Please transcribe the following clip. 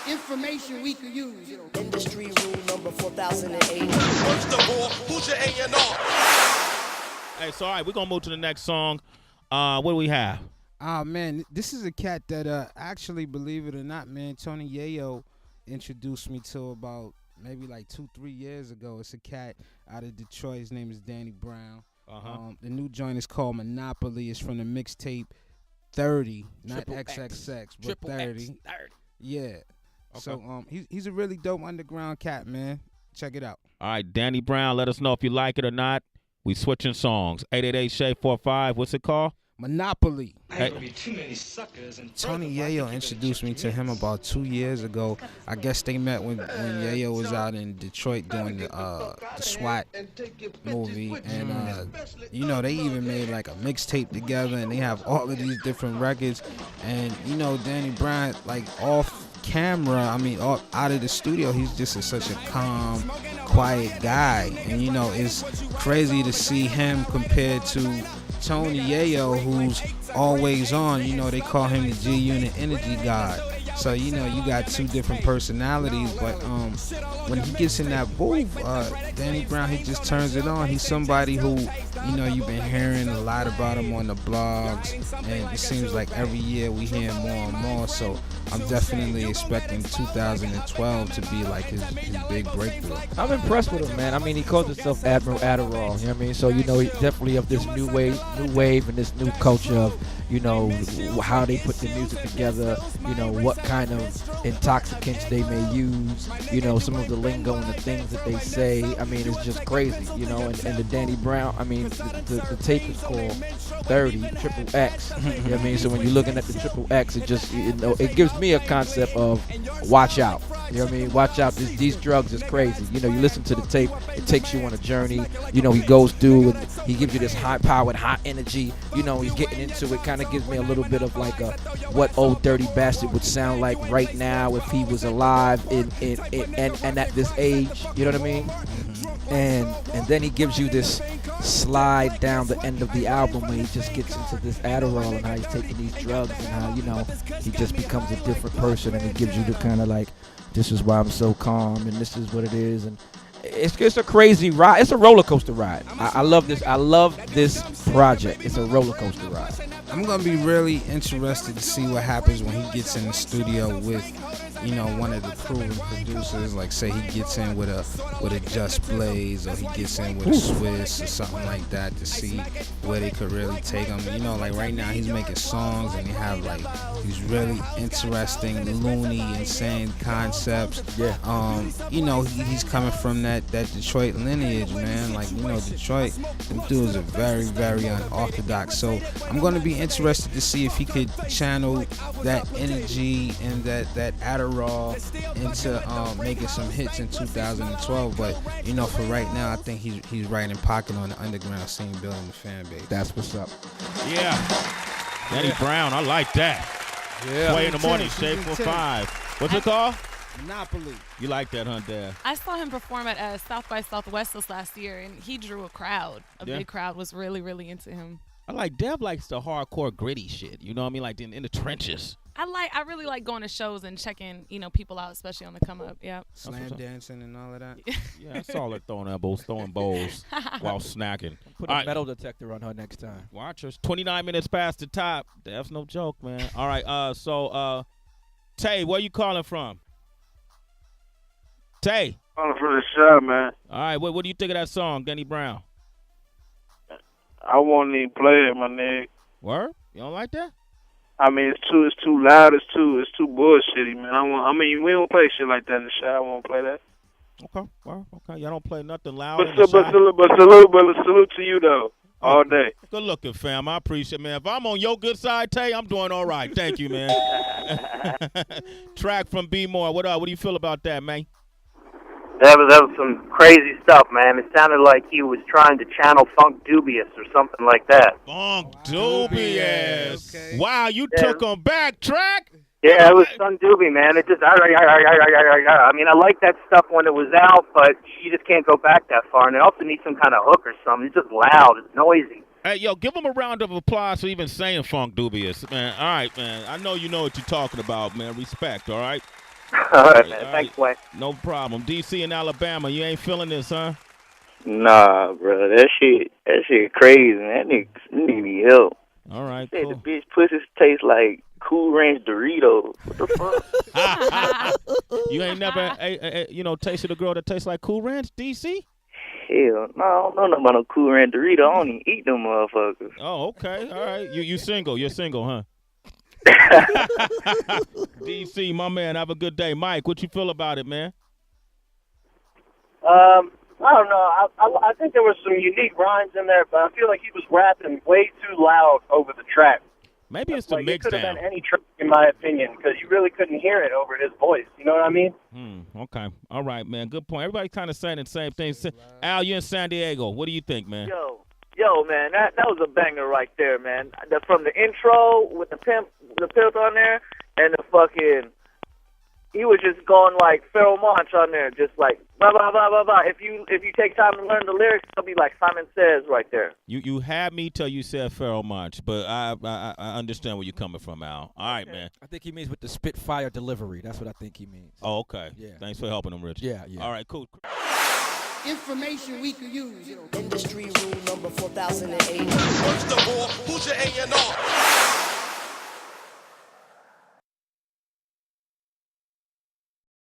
information we could use. You know. Industry rule number 4008. First of all, who's your A&R? Hey, so all right, we're gonna move to the next song. What do we have? Man, this is a cat that actually, believe it or not, man, Tony Yayo introduced me to about maybe like 2-3 years ago. It's a cat out of Detroit. His name is Danny Brown. The new joint is called Monopoly. It's from the mixtape 30, not XXX, but 30. Yeah. Okay. So he's a really dope underground cat, man. Check it out. All right, Danny Brown, let us know if you like it or not. We switching songs. 888-SHAY-45. What's it called? Monopoly. Hey. Tony Yayo introduced me to him about 2 years ago. I guess they met when Yayo was out in Detroit doing the SWAT movie, and you know, they even made like a mixtape together, and they have all of these different records. And you know, Danny Brown, like off camera, I mean, out of the studio, he's just such a calm, quiet guy. And you know, it's crazy to see him compared to Tony Yayo, who's always on. You know, they call him the G-Unit Energy God. So, you know, you got two different personalities, but when he gets in that booth, Danny Brown, he just turns it on. He's somebody who, you know, you've been hearing a lot about him on the blogs, and it seems like every year we hear more and more. So I'm definitely expecting 2012 to be like his big breakthrough. I'm impressed with him, man. I mean, he calls himself Admiral Adderall. You know what I mean? So, you know, he's definitely of this new wave and this new culture of, you know, how they put the music together, you know, what kind of intoxicants they may use, you know, some of the lingo and the things that they say. I mean, it's just crazy, you know. And the Danny Brown, I mean, the tape is called 30 Triple X. You know what I mean? So when you're looking at the Triple X, it just, you know, it gives me a concept of watch out. You know what I mean? Watch out. These drugs is crazy. You know, you listen to the tape, it takes you on a journey. You know, he goes through and he gives you this high-powered, hot energy. You know, he's getting into it. Kind of gives me a little bit of like what Old Dirty Bastard would sound like right now if he was alive and at this age. You know what I mean? And then he gives you this slide down the end of the album where he just gets into this Adderall and how he's taking these drugs and how, you know, he just becomes a different person, and he gives you the kind of like, this is why I'm so calm and this is what it is. And it's a crazy ride. It's a roller coaster ride. I love this. I love this project. It's a roller coaster ride. I'm gonna be really interested to see what happens when he gets in the studio with, you know, one of the proven producers. Like, say he gets in with a Just Blaze, or he gets in with a Swiss or something like that, to see where they could really take him. You know, like right now he's making songs and they have like these really interesting, loony, insane concepts. Yeah. You know, he's coming from that Detroit lineage, man. Like, you know, Detroit, them dudes are very, very unorthodox. So I'm gonna be interested to see if he could channel that energy and that Adderall into making some hits in 2012. But you know, for right now, I think he's right in pocket on the underground scene, building the fan base. That's what's up. Yeah. Danny Brown, I like that. Yeah. Play in the morning, Shade 45. What's it called? Monopoly. You like that, huh, Dad? I saw him perform at South by Southwest this last year, and he drew a crowd. A big crowd was really, really into him. I like Dev likes the hardcore gritty shit. You know what I mean? Like in the trenches. I really like going to shows and checking, you know, people out, especially on the come up. Yeah. Slam dancing and all of that. Yeah, I saw her throwing elbows, throwing bowls while snacking. Put a metal detector on her next time. Watch us. 29 minutes past the top. That's no joke, man. All right. So Tay, where you calling from? Tay. Calling from the shop, man. All right. What do you think of that song, Danny Brown? I won't even play it, my nigga. Word? You don't like that? I mean, it's too loud. It's too bullshitty, man. I mean, we don't play shit like that in the shop. I won't play that. Okay. Well, okay. Y'all don't play nothing loud. But salute to you though, all day. Good looking, fam. I appreciate it, man. If I'm on your good side, Tay, I'm doing all right. Thank you, man. Track from B More. What up? What do you feel about that, man? That was some crazy stuff, man. It sounded like he was trying to channel Funk Dubious or something like that. Funk Dubious. Okay. Wow, you took him back, Track? Yeah, it was Sun Doobie, man. It just, I mean, I like that stuff when it was out, but you just can't go back that far. And it also needs some kind of hook or something. It's just loud. It's noisy. Hey, yo, give him a round of applause for even saying Funk Dubious, man. All right, man. I know you know what you're talking about, man. Respect, all right? All right, man. Thanks, Wayne. No problem. DC and Alabama, you ain't feeling this, huh? Nah, bro. That shit crazy, man. That nigga need help. All right, Said cool. the bitch pussy tastes like Cool Ranch Doritos. What the fuck? You ain't never, tasted a girl that tastes like Cool Ranch, DC? Hell, no, I don't know nothing about no Cool Ranch Doritos. I don't even eat them motherfuckers. Oh, okay. All right. You single. You're single, huh? DC, my man, have a good day. Mike, what you feel about it, man? I don't know. I think there was some unique rhymes in there, but I feel like he was rapping way too loud over the track. Maybe it's the like, mix it could down. have been any track, in my opinion, because you really couldn't hear it over his voice. You know what I mean? Okay. All right, man. Good point. Everybody kind of saying the same thing. Al, you in San Diego. What do you think, man? Yo, man, that was a banger right there, man. From the intro with the pimp on there, and the fucking, he was just going like Pharoah Monch on there, just like blah blah blah blah blah. If you take time to learn the lyrics, it'll be like Simon Says right there. You had me till you said Pharoah Monch, but I understand where you're coming from, Al. All right, man. I think he means with the spitfire delivery. That's what I think he means. Oh, okay. Yeah. Thanks for helping him, Rich. Yeah. All right, cool. Information we could use. Industry rule number 4008. First of all, who's your A&R?